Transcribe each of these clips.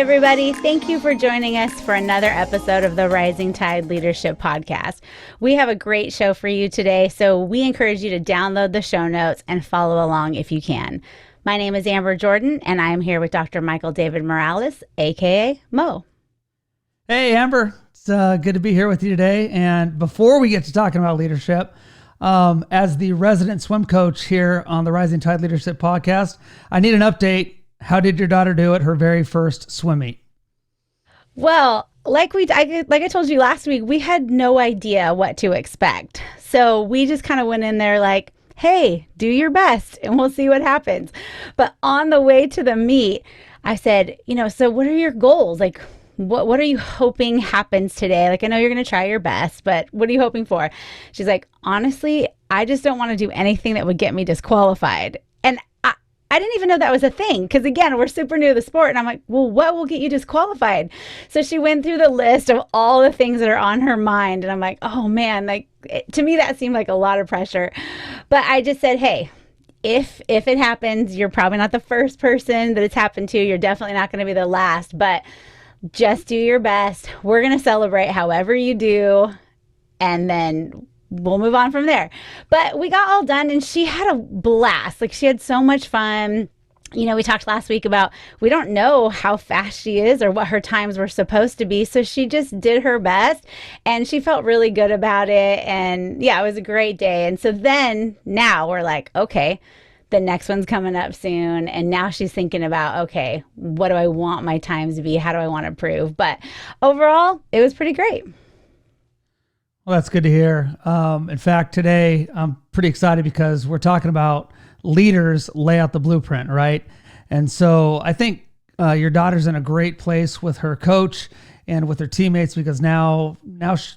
everybody. Thank you for joining us for another episode of the Rising Tide Leadership Podcast. We have a great show for you today, so we encourage you to download the show notes and follow along if you can. My name is Amber Jordan, and I am here with Dr. Michael David Morales, aka Mo. Hey, Amber. It's good to be here with you today. And before we get to talking about leadership, as the resident swim coach here on the Rising Tide Leadership Podcast, I need an update. How did your daughter do at her very first swim meet? Well, like I told you last week, we had no idea what to expect. So we just kind of went in there like, hey, do your best and we'll see what happens. But on the way to the meet, I said, so what are your goals? Like, what are you hoping happens today? Like, I know you're going to try your best, but what are you hoping for? She's like, honestly, I just don't want to do anything that would get me disqualified. And I didn't even know that was a thing because, again, we're super new to the sport. And I'm like, well, what will get you disqualified? So she went through the list of all the things that are on her mind. And I'm like, oh, man, to me, that seemed like a lot of pressure. But I just said, hey, if it happens, you're probably not the first person that it's happened to. You're definitely not going to be the last. But just do your best. We're going to celebrate however you do. And then we'll move on from there. But we got all done and she had a blast. Like, she had so much fun. We talked last week about, we don't know how fast she is or what her times were supposed to be. So she just did her best and she felt really good about it. And yeah, it was a great day. And so then now we're like, okay, the next one's coming up soon. And now she's thinking about, okay, what do I want my times to be? How do I want to improve? But overall, it was pretty great. Well, that's good to hear. In fact, today I'm pretty excited because we're talking about leaders lay out the blueprint, right? And so I think your daughter's in a great place with her coach and with her teammates because now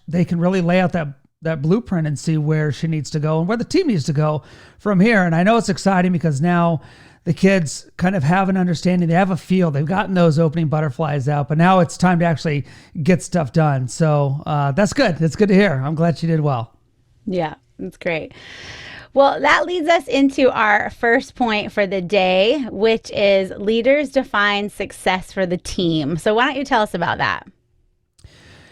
they can really lay out that blueprint and see where she needs to go and where the team needs to go from here. And I know it's exciting because now the kids kind of have an understanding. They have a feel. They've gotten those opening butterflies out, but now it's time to actually get stuff done. So that's good. It's good to hear. I'm glad she did well. Yeah, that's great. Well, that leads us into our first point for the day, which is leaders define success for the team. So why don't you tell us about that?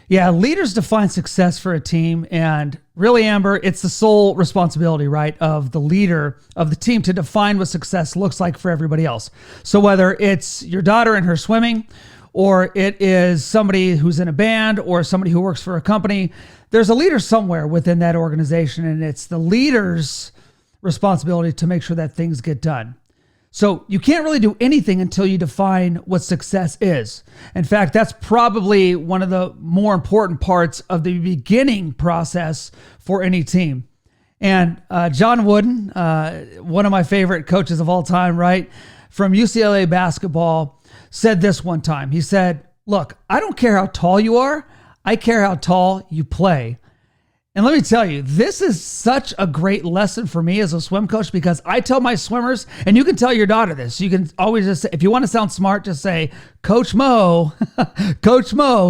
Yeah, leaders define success for a team, and really, Amber, it's the sole responsibility, right, of the leader of the team to define what success looks like for everybody else. So whether it's your daughter in her swimming, or it is somebody who's in a band, or somebody who works for a company, there's a leader somewhere within that organization, and it's the leader's responsibility to make sure that things get done. So you can't really do anything until you define what success is. In fact, that's probably one of the more important parts of the beginning process for any team. And John Wooden, one of my favorite coaches of all time, right, from UCLA basketball, said this one time. He said, look, I don't care how tall you are. I care how tall you play. And let me tell you, this is such a great lesson for me as a swim coach because I tell my swimmers, and you can tell your daughter this, you can always just say, if you want to sound smart, just say, Coach Mo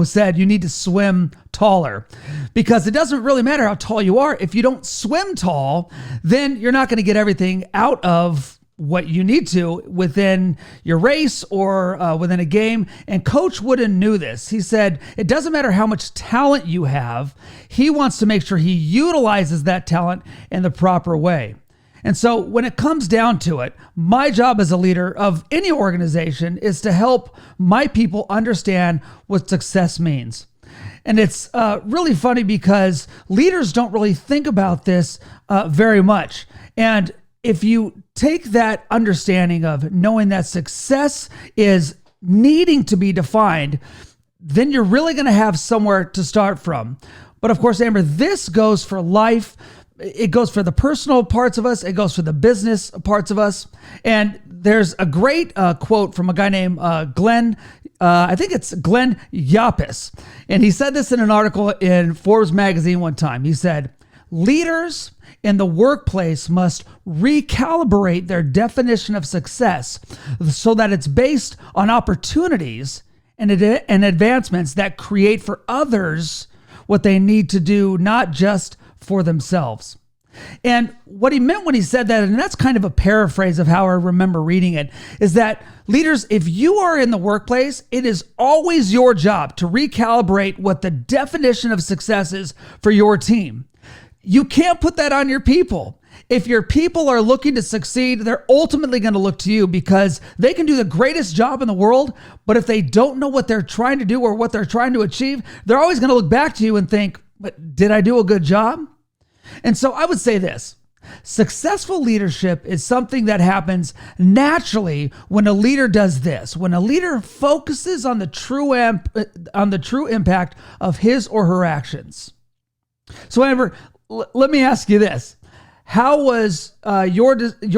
said you need to swim taller because it doesn't really matter how tall you are. If you don't swim tall, then you're not going to get everything out of what you need to within your race or within a game. And Coach Wooden knew this. He said, it doesn't matter how much talent you have. He wants to make sure he utilizes that talent in the proper way. And so when it comes down to it, my job as a leader of any organization is to help my people understand what success means. And it's really funny because leaders don't really think about this very much. And if you take that understanding of knowing that success is needing to be defined, then you're really going to have somewhere to start from. But of course, Amber, this goes for life. It goes for the personal parts of us. It goes for the business parts of us. And there's a great quote from a guy named Glenn. I think it's Glenn Llopis. And he said this in an article in Forbes Magazine one time. He said, leaders in the workplace must recalibrate their definition of success so that it's based on opportunities and advancements that create for others what they need to do, not just for themselves. And what he meant when he said that, and that's kind of a paraphrase of how I remember reading it, is that leaders, if you are in the workplace, it is always your job to recalibrate what the definition of success is for your team. You can't put that on your people. If your people are looking to succeed, they're ultimately going to look to you because they can do the greatest job in the world. But if they don't know what they're trying to do or what they're trying to achieve, they're always going to look back to you and think, but did I do a good job? And so I would say this: successful leadership is something that happens naturally when a leader does this, when a leader focuses on the true impact of his or her actions. So Amber, let me ask you this. How was your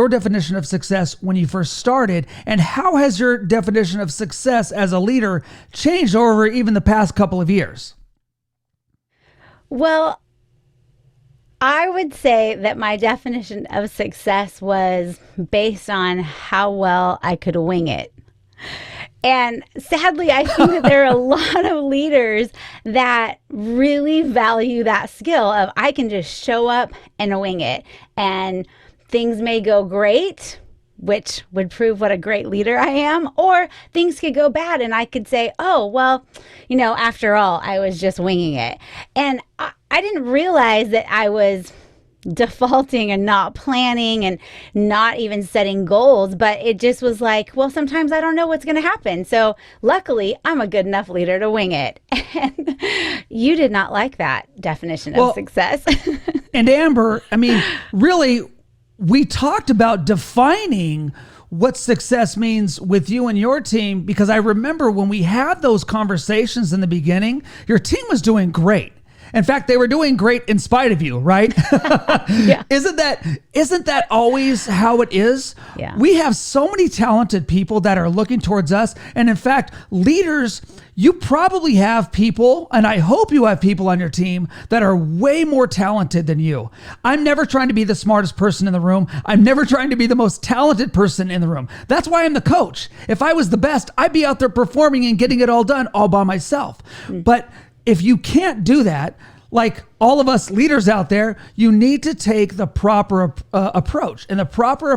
definition of success when you first started, and how has your definition of success as a leader changed over even the past couple of years? Well, I would say that my definition of success was based on how well I could wing it. And sadly, I think that there are a lot of leaders that really value that skill of I can just show up and wing it. And things may go great, which would prove what a great leader I am, or things could go bad and I could say, oh, well, after all, I was just winging it. And I didn't realize that I was defaulting and not planning and not even setting goals, but it just was like, well, sometimes I don't know what's going to happen. So luckily, I'm a good enough leader to wing it. And you did not like that definition of success. And Amber, really, we talked about defining what success means with you and your team, because I remember when we had those conversations in the beginning, your team was doing great. In fact, they were doing great in spite of you, right? Yeah. Isn't that always how it is? Yeah. We have so many talented people that are looking towards us. And in fact, leaders, you probably have people, and I hope you have people on your team that are way more talented than you. I'm never trying to be the smartest person in the room. I'm never trying to be the most talented person in the room. That's why I'm the coach. If I was the best, I'd be out there performing and getting it all done all by myself. But if you can't do that, like all of us leaders out there, you need to take the proper approach. And the proper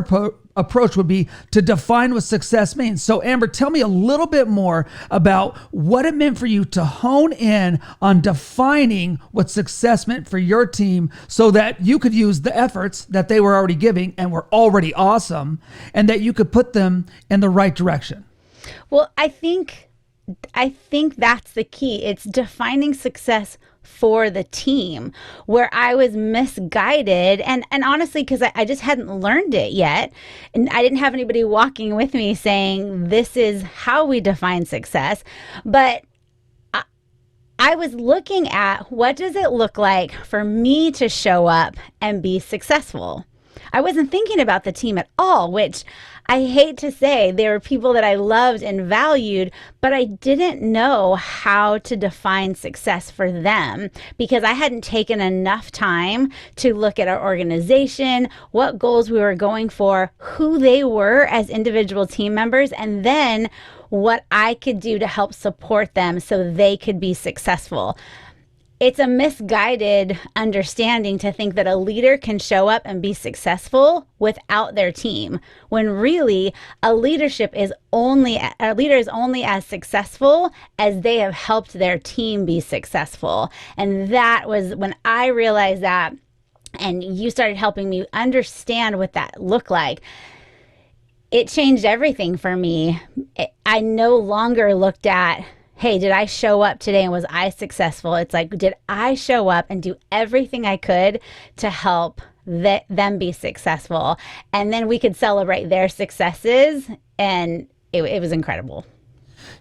approach would be to define what success means. So Amber, tell me a little bit more about what it meant for you to hone in on defining what success meant for your team so that you could use the efforts that they were already giving and were already awesome, and that you could put them in the right direction. Well, I think that's the key. It's defining success for the team, where I was misguided and honestly, because I just hadn't learned it yet. And I didn't have anybody walking with me saying, this is how we define success. But I was looking at what does it look like for me to show up and be successful. I wasn't thinking about the team at all, which I hate to say. There were people that I loved and valued, but I didn't know how to define success for them because I hadn't taken enough time to look at our organization, what goals we were going for, who they were as individual team members, and then what I could do to help support them so they could be successful. It's a misguided understanding to think that a leader can show up and be successful without their team, when really a leader is only as successful as they have helped their team be successful. And that was when I realized that, and you started helping me understand what that looked like. It changed everything for me. I no longer looked at, hey, did I show up today and was I successful? It's like, did I show up and do everything I could to help them be successful? And then we could celebrate their successes, and it was incredible.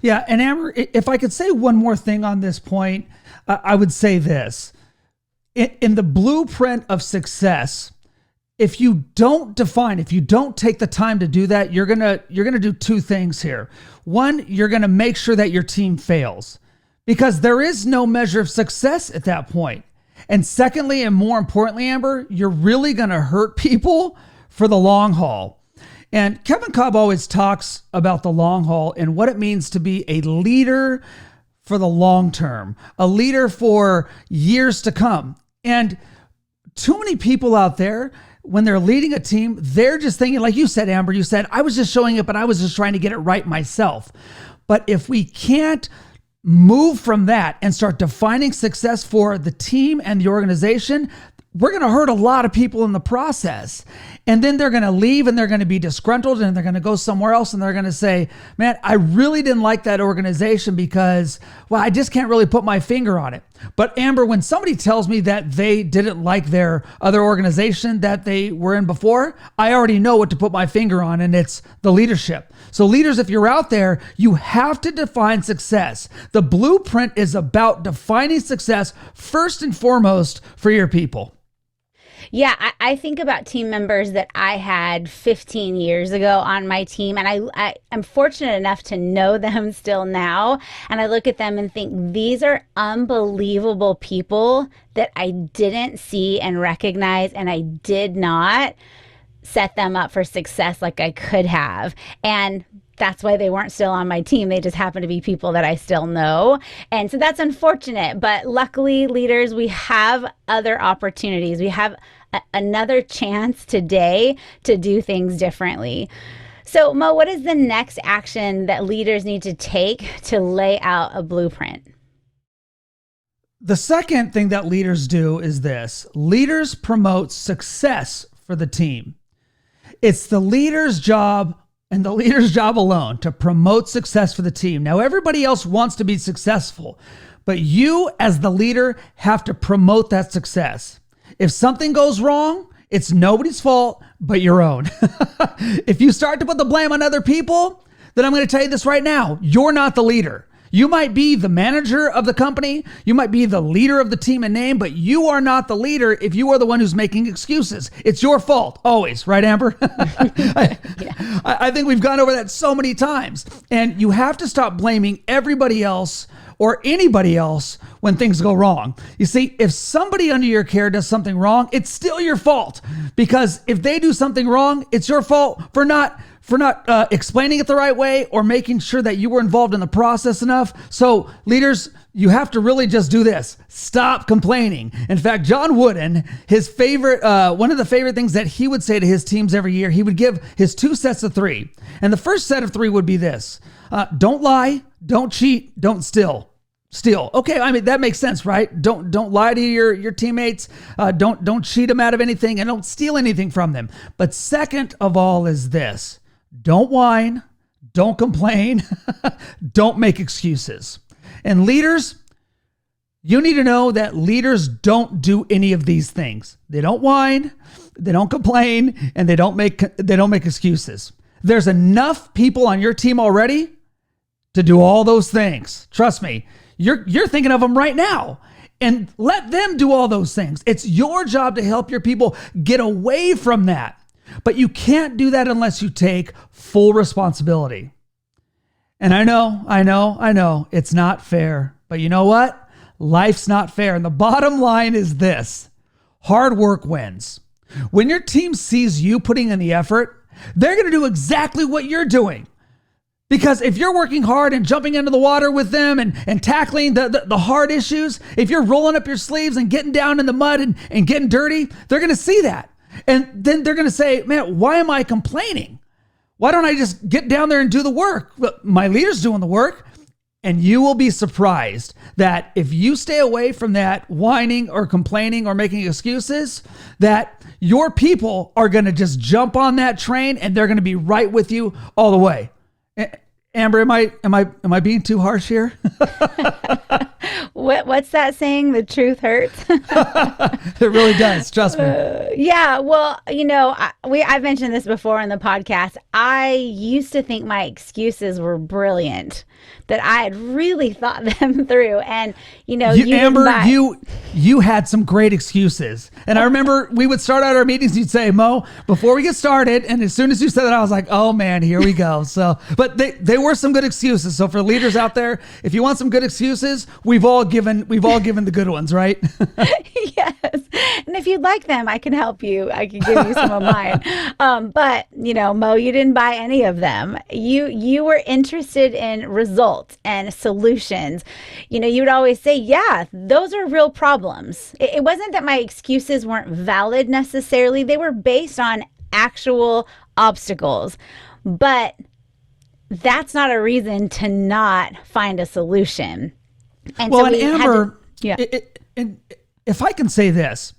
Yeah, and Amber, if I could say one more thing on this point, I would say this. In the blueprint of success, if you don't take the time to do that, you're gonna do two things here. One, you're gonna make sure that your team fails, because there is no measure of success at that point. And secondly, and more importantly, Amber, you're really gonna hurt people for the long haul. And Kevin Cobb always talks about the long haul and what it means to be a leader for the long term, a leader for years to come. And too many people out there, when they're leading a team, they're just thinking, like you said, Amber, you said, I was just showing up and I was just trying to get it right myself. But if we can't move from that and start defining success for the team and the organization, we're going to hurt a lot of people in the process. And then they're going to leave and they're going to be disgruntled and they're going to go somewhere else and they're going to say, man, I really didn't like that organization because, well, I just can't really put my finger on it. But Amber, when somebody tells me that they didn't like their other organization that they were in before, I already know what to put my finger on, and it's the leadership. So leaders, if you're out there, you have to define success. The blueprint is about defining success first and foremost for your people. Yeah, I think about team members that I had 15 years ago on my team, and I'm fortunate enough to know them still now. And I look at them and think, these are unbelievable people that I didn't see and recognize, and I did not set them up for success like I could have. And that's why they weren't still on my team. They just happen to be people that I still know. And so that's unfortunate. But luckily, leaders, we have other opportunities. We have another chance today to do things differently. So, Mo, what is the next action that leaders need to take to lay out a blueprint? The second thing that leaders do is this. Leaders promote success for the team. It's the leader's job and the leader's job alone to promote success for the team. Now, everybody else wants to be successful, but you as the leader have to promote that success. If something goes wrong, it's nobody's fault but your own. If you start to put the blame on other people, then I'm going to tell you this right now. You're not the leader. You might be the manager of the company. You might be the leader of the team in name, but you are not the leader if you are the one who's making excuses. It's your fault, always, right, Amber? I think we've gone over that so many times. And you have to stop blaming everybody else or anybody else when things go wrong. You see, if somebody under your care does something wrong, it's still your fault. Because if they do something wrong, it's your fault for not explaining it the right way or making sure that you were involved in the process enough. So leaders, you have to really just do this. Stop complaining. In fact, John Wooden, his favorite, one of the favorite things that he would say to his teams every year, he would give his 2 sets of 3. And the first set of 3 would be this. Don't lie, don't cheat, don't steal. Okay, I mean, that makes sense, right? Don't lie to your teammates. Don't cheat them out of anything, and don't steal anything from them. But second of all is this. Don't whine, don't complain, don't make excuses. And leaders, you need to know that leaders don't do any of these things. They don't whine, they don't complain, and they don't make excuses. There's enough people on your team already to do all those things. Trust me, you're thinking of them right now. And let them do all those things. It's your job to help your people get away from that. But you can't do that unless you take full responsibility. And I know, it's not fair. But you know what? Life's not fair. And the bottom line is this. Hard work wins. When your team sees you putting in the effort, they're going to do exactly what you're doing. Because if you're working hard and jumping into the water with them and tackling the hard issues, if you're rolling up your sleeves and getting down in the mud and getting dirty, they're going to see that. And then they're going to say, man, why am I complaining? Why don't I just get down there and do the work? My leader's doing the work. And you will be surprised that if you stay away from that whining or complaining or making excuses, that your people are going to just jump on that train and they're going to be right with you all the way. Amber, am I being too harsh here? What's that saying? The truth hurts. It really does. Trust me. Yeah. Well, I've mentioned this before in the podcast. I used to think my excuses were brilliant, that I had really thought them through. And, Amber, you had some great excuses. And I remember we would start out our meetings. You'd say, Mo, before we get started. And as soon as you said that, I was like, oh man, here we go. So, but they were were some good excuses. So for leaders out there, if you want some good excuses, we've all given the good ones, right? Yes. And if you'd like them, I can help you. I can give you some of mine. But Mo, you didn't buy any of them. You were interested in results and solutions. You would always say, yeah, those are real problems. It wasn't that my excuses weren't valid necessarily. They were based on actual obstacles. But that's not a reason to not find a solution. And well, so and Amber, if I can say this,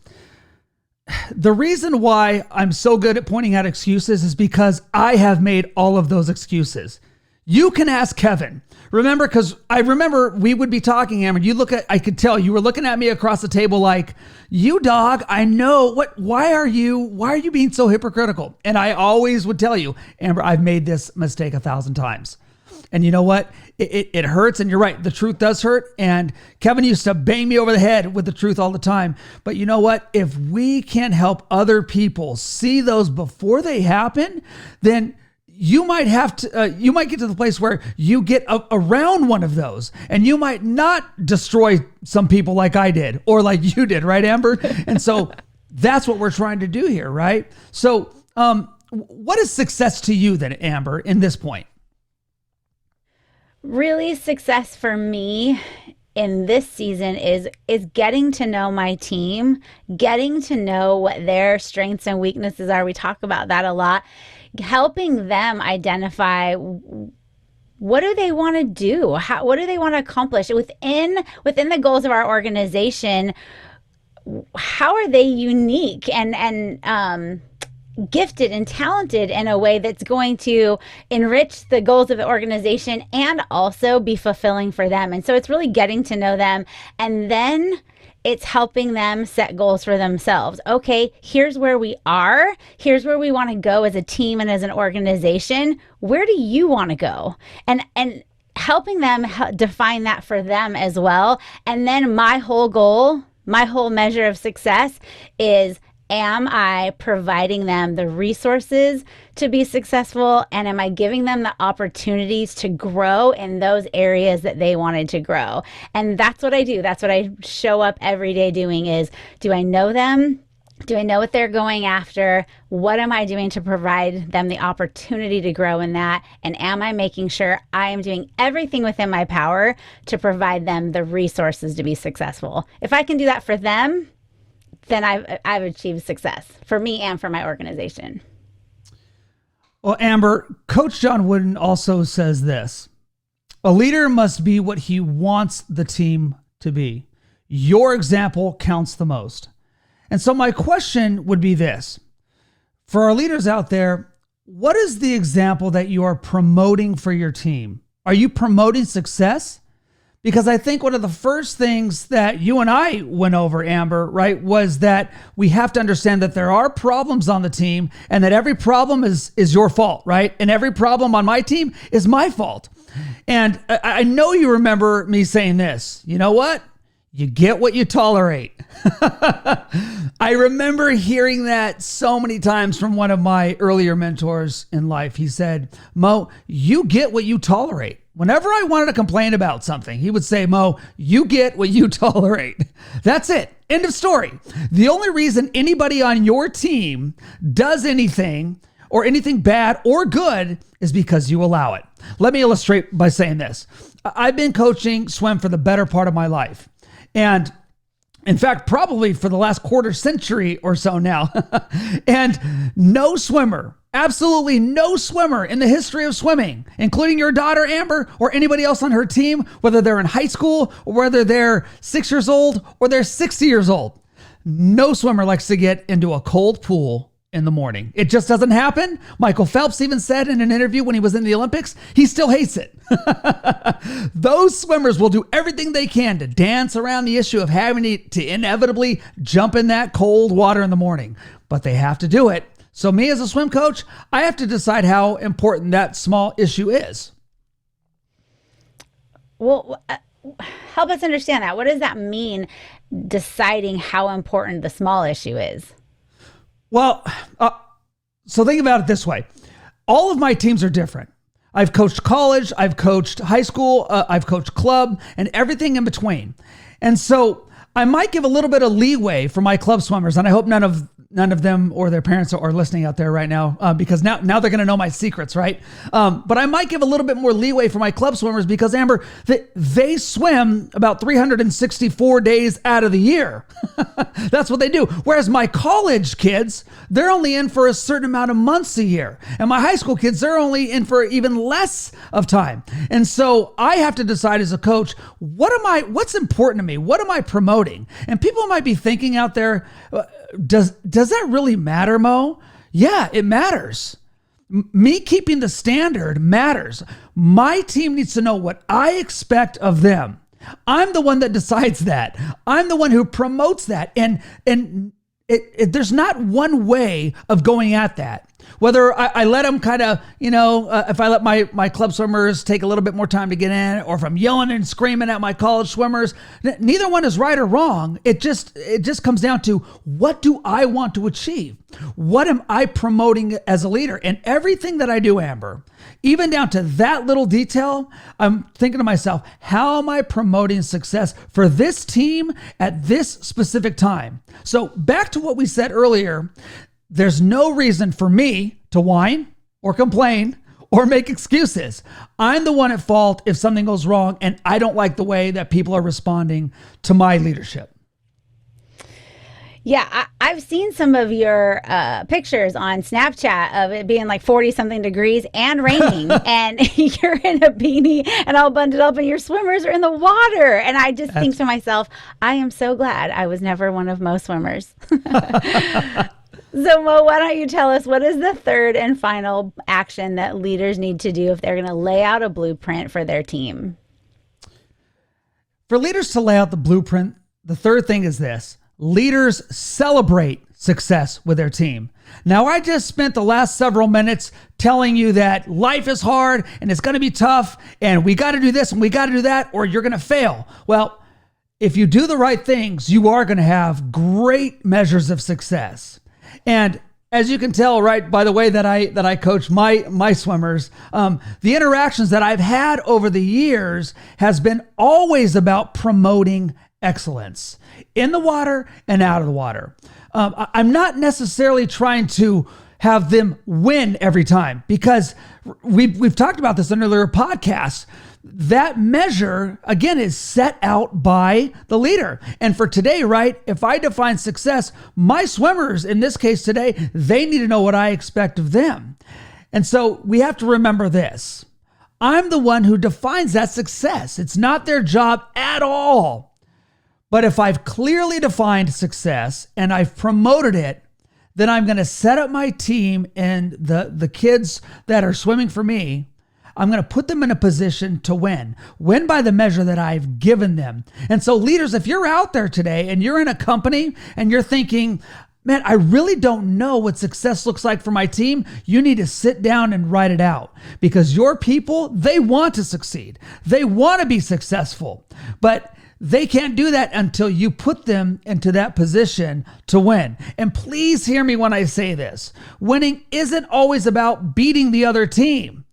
the reason why I'm so good at pointing out excuses is because I have made all of those excuses. You can ask Kevin. Remember, because I remember we would be talking, Amber. I could tell you were looking at me across the table like, you dog, I know why are you being so hypocritical? And I always would tell you, Amber, I've made this mistake 1,000 times. And you know what? It hurts. And you're right. The truth does hurt. And Kevin used to bang me over the head with the truth all the time. But you know what? If we can't help other people see those before they happen, then you might get to the place where you get around one of those and you might not destroy some people like I did or like you did. Right, Amber? And so that's what we're trying to do here. Right. So what is success to you then, Amber, in this point? Really, success for me in this season is getting to know my team, getting to know what their strengths and weaknesses are. We talk about that a lot. Helping them identify what do they want to do? What do they want to accomplish within the goals of our organization? How are they unique and gifted and talented in a way that's going to enrich the goals of the organization and also be fulfilling for them? And so it's really getting to know them, and then it's helping them set goals for themselves. Okay, here's where we are. Here's where we want to go as a team and as an organization. Where do you want to go? And helping them define that for them as well. And then my whole goal, my whole measure of success is, am I providing them the resources to be successful? And am I giving them the opportunities to grow in those areas that they wanted to grow? And that's what I do. That's what I show up every day doing is, do I know them? Do I know what they're going after? What am I doing to provide them the opportunity to grow in that? And am I making sure I am doing everything within my power to provide them the resources to be successful? If I can do that for them, then I've achieved success for me and for my organization. Well, Amber, Coach John Wooden also says this: a leader must be what he wants the team to be. Your example counts the most. And so my question would be this: for our leaders out there, what is the example that you are promoting for your team? Are you promoting success? Because I think one of the first things that you and I went over, Amber, right, was that we have to understand that there are problems on the team and that every problem is your fault, right? And every problem on my team is my fault. And I know you remember me saying this: you know what? You get what you tolerate. I remember hearing that so many times from one of my earlier mentors in life. He said, Mo, you get what you tolerate. Whenever I wanted to complain about something, he would say, Mo, you get what you tolerate. That's it. End of story. The only reason anybody on your team does anything or anything bad or good is because you allow it. Let me illustrate by saying this. I've been coaching swim for the better part of my life. And in fact, probably for the last quarter century or so now. And no swimmer, absolutely no swimmer in the history of swimming, including your daughter, Amber, or anybody else on her team, whether they're in high school or whether they're 6 years old or they're 60 years old, no swimmer likes to get into a cold pool in the morning. It just doesn't happen. Michael Phelps even said in an interview when he was in the Olympics, he still hates it. Those swimmers will do everything they can to dance around the issue of having to inevitably jump in that cold water in the morning, but they have to do it. So me as a swim coach, I have to decide how important that small issue is. Well, help us understand that. What does that mean, deciding how important the small issue is? Well, so think about it this way. All of my teams are different. I've coached college, I've coached high school, I've coached club, and everything in between. And so I might give a little bit of leeway for my club swimmers, and I hope none of them or their parents are listening out there right now, because now they're going to know my secrets, right? But I might give a little bit more leeway for my club swimmers because, Amber, they swim about 364 days out of the year. That's what they do. Whereas my college kids, they're only in for a certain amount of months a year. And my high school kids, they're only in for even less of time. And so I have to decide as a coach, what's important to me? What am I promoting? And people might be thinking out there, does that really matter, Mo? Yeah, it matters. Me keeping the standard matters. My team needs to know what I expect of them. I'm the one that decides that. I'm the one who promotes that. And there's not one way of going at that. Whether I let them kind of, if I let my club swimmers take a little bit more time to get in, or if I'm yelling and screaming at my college swimmers, neither one is right or wrong. It just comes down to, what do I want to achieve? What am I promoting as a leader? And everything that I do, Amber, even down to that little detail, I'm thinking to myself, how am I promoting success for this team at this specific time? So back to what we said earlier, there's no reason for me to whine or complain or make excuses. I'm the one at fault if something goes wrong and I don't like the way that people are responding to my leadership. Yeah, I've seen some of your pictures on Snapchat of it being like 40 something degrees and raining and you're in a beanie and all bundled up and your swimmers are in the water. And I just think to myself, I am so glad I was never one of Mo's swimmers. So Mo, why don't you tell us, what is the third and final action that leaders need to do if they're going to lay out a blueprint for their team? For leaders to lay out the blueprint, the third thing is this: leaders celebrate success with their team. Now, I just spent the last several minutes telling you that life is hard and it's going to be tough and we got to do this and we got to do that or you're going to fail. Well, if you do the right things, you are going to have great measures of success. And as you can tell, right, by the way that I coach my swimmers, the interactions that I've had over the years has been always about promoting excellence in the water and out of the water. I'm not necessarily trying to have them win every time, because we've talked about this in earlier podcasts. That measure, again, is set out by the leader. And for today, right, if I define success, my swimmers, in this case today, they need to know what I expect of them. And so we have to remember this: I'm the one who defines that success. It's not their job at all. But if I've clearly defined success and I've promoted it, then I'm going to set up my team and the kids that are swimming for me. I'm going to put them in a position to win by the measure that I've given them. And so leaders, if you're out there today and you're in a company and you're thinking, man, I really don't know what success looks like for my team, you need to sit down and write it out, because your people, they want to succeed. They want to be successful, but they can't do that until you put them into that position to win. And please hear me when I say this: winning isn't always about beating the other team.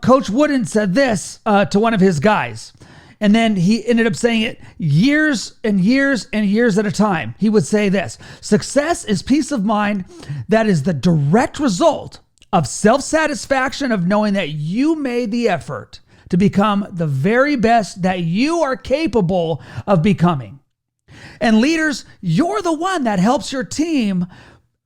Coach Wooden said this to one of his guys, and then he ended up saying it years and years and years at a time. He would say this: success is peace of mind that is the direct result of self-satisfaction of knowing that you made the effort to become the very best that you are capable of becoming. And leaders, you're the one that helps your team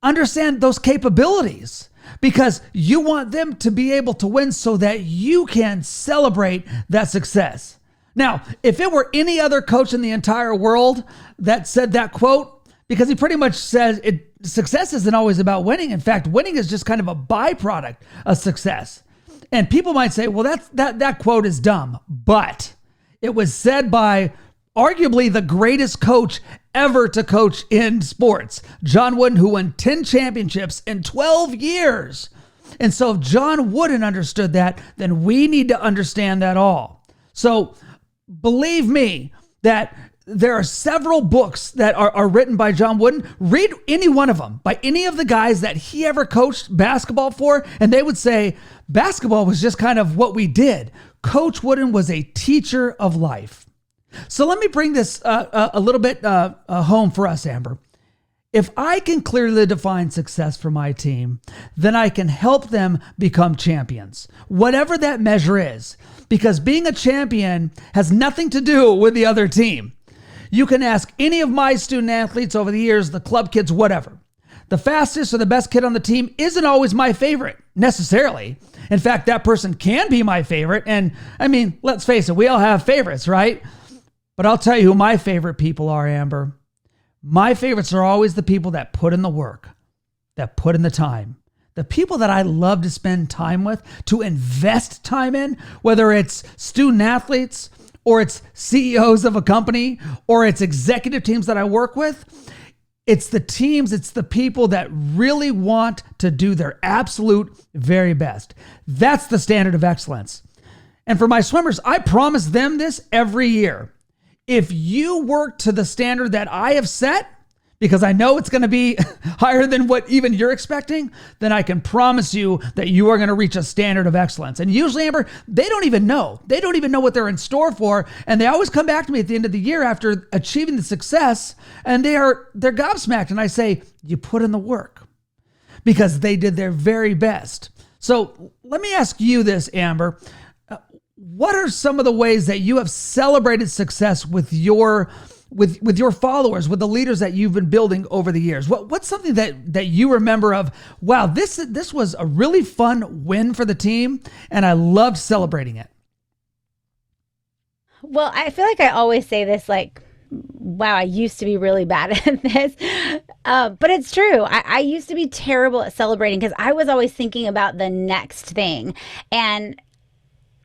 understand those capabilities, because you want them to be able to win so that you can celebrate that success. Now, if it were any other coach in the entire world that said that quote, because he pretty much says success isn't always about winning. In fact, winning is just kind of a byproduct of success. And people might say, well, that quote is dumb, but it was said by arguably the greatest coach ever to coach in sports, John Wooden, who won 10 championships in 12 years. And so if John Wooden understood that, then we need to understand that all. So believe me that there are several books that are written by John Wooden. Read any one of them by any of the guys that he ever coached basketball for, and they would say basketball was just kind of what we did. Coach Wooden was a teacher of life. So let me bring this a little bit home for us, Amber. If I can clearly define success for my team, then I can help them become champions, whatever that measure is, because being a champion has nothing to do with the other team. You can ask any of my student athletes over the years, the club kids, whatever. The fastest or the best kid on the team isn't always my favorite, necessarily. In fact, that person can be my favorite. And I mean, let's face it, we all have favorites, right? But I'll tell you who my favorite people are, Amber. My favorites are always the people that put in the work, that put in the time. The people that I love to spend time with, to invest time in, whether it's student athletes or it's CEOs of a company or it's executive teams that I work with. It's the teams, it's the people that really want to do their absolute very best. That's the standard of excellence. And for my swimmers, I promise them this every year. If you work to the standard that I have set, because I know it's going to be higher than what even you're expecting, then I can promise you that you are going to reach a standard of excellence. And usually, Amber, they don't even know. They don't even know what they're in store for. And they always come back to me at the end of the year after achieving the success, and they're gobsmacked. And I say, you put in the work, because they did their very best. So let me ask you this, Amber. What are some of the ways that you have celebrated success with your followers, with the leaders that you've been building over the years? What's something that you remember of, wow, this was a really fun win for the team, and I loved celebrating it? Well, I feel like I always say this, like, wow, I used to be really bad at this. But it's true. I used to be terrible at celebrating because I was always thinking about the next thing. And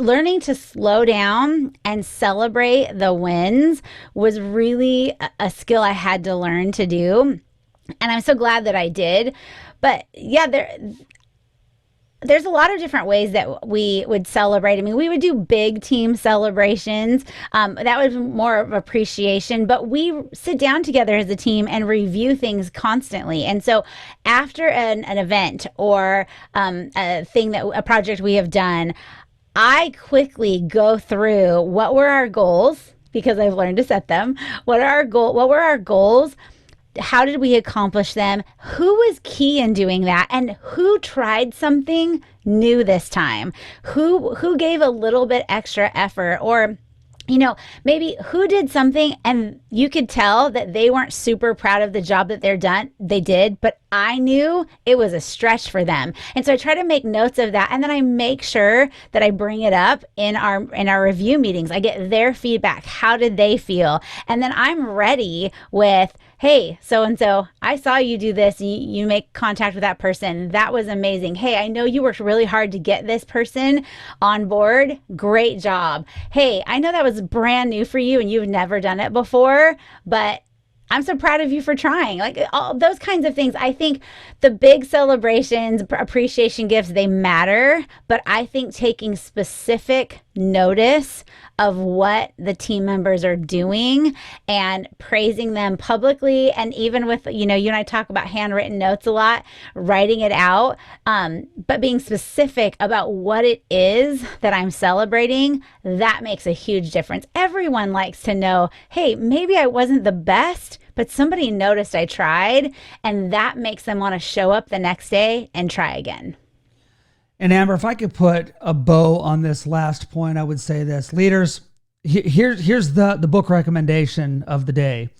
learning to slow down and celebrate the wins was really a skill I had to learn to do. And I'm so glad that I did. But yeah, there's a lot of different ways that we would celebrate. I mean, we would do big team celebrations. That was more of appreciation, but we sit down together as a team and review things constantly. And so after an event or a project we have done, I quickly go through what were our goals, because I've learned to set them. What were our goals? How did we accomplish them? Who was key in doing that? And who tried something new this time? Who gave a little bit extra effort? Or maybe who did something and you could tell that they weren't super proud of the job that they did, but I knew it was a stretch for them. And so I try to make notes of that. And then I make sure that I bring it up in our review meetings. I get their feedback. How did they feel? And then I'm ready with, hey, so-and-so, I saw you do this. You make contact with that person. That was amazing. Hey, I know you worked really hard to get this person on board. Great job. Hey, I know that was brand new for you and you've never done it before, but I'm so proud of you for trying. Like all those kinds of things. I think the big celebrations, appreciation gifts, they matter, but I think taking specific notice of what the team members are doing and praising them publicly, and even with, you and I talk about handwritten notes a lot, writing it out, but being specific about what it is that I'm celebrating, that makes a huge difference. Everyone likes to know, hey, maybe I wasn't the best, but somebody noticed I tried, and that makes them want to show up the next day and try again. And Amber, if I could put a bow on this last point, I would say this. Leaders, here's the book recommendation of the day.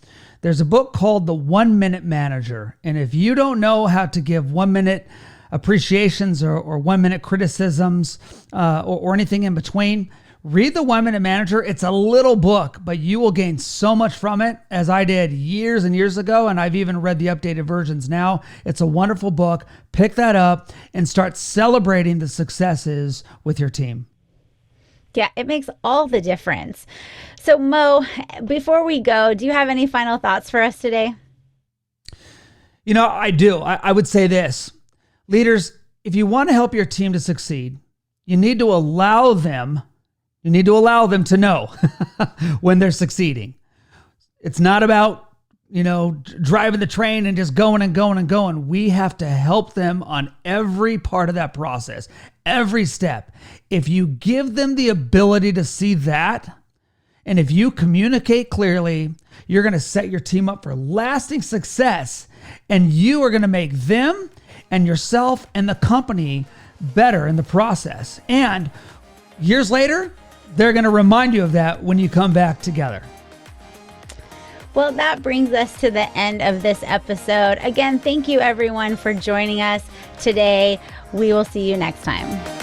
There's a book called The 1 Minute Manager. And if you don't know how to give 1 minute appreciations or 1 minute criticisms or anything in between, read The 1 Minute Manager. It's a little book, but you will gain so much from it, as I did years and years ago, and I've even read the updated versions now. It's a wonderful book. Pick that up and start celebrating the successes with your team. Yeah, it makes all the difference. So Mo, before we go, do you have any final thoughts for us today? I do. I would say this. Leaders, if you want to help your team to succeed, you need to allow them to know when they're succeeding. It's not about, driving the train and just going and going and going. We have to help them on every part of that process, every step. If you give them the ability to see that, and if you communicate clearly, you're going to set your team up for lasting success, and you are going to make them and yourself and the company better in the process. And years later, they're going to remind you of that when you come back together. Well, that brings us to the end of this episode. Again, thank you everyone for joining us today. We will see you next time.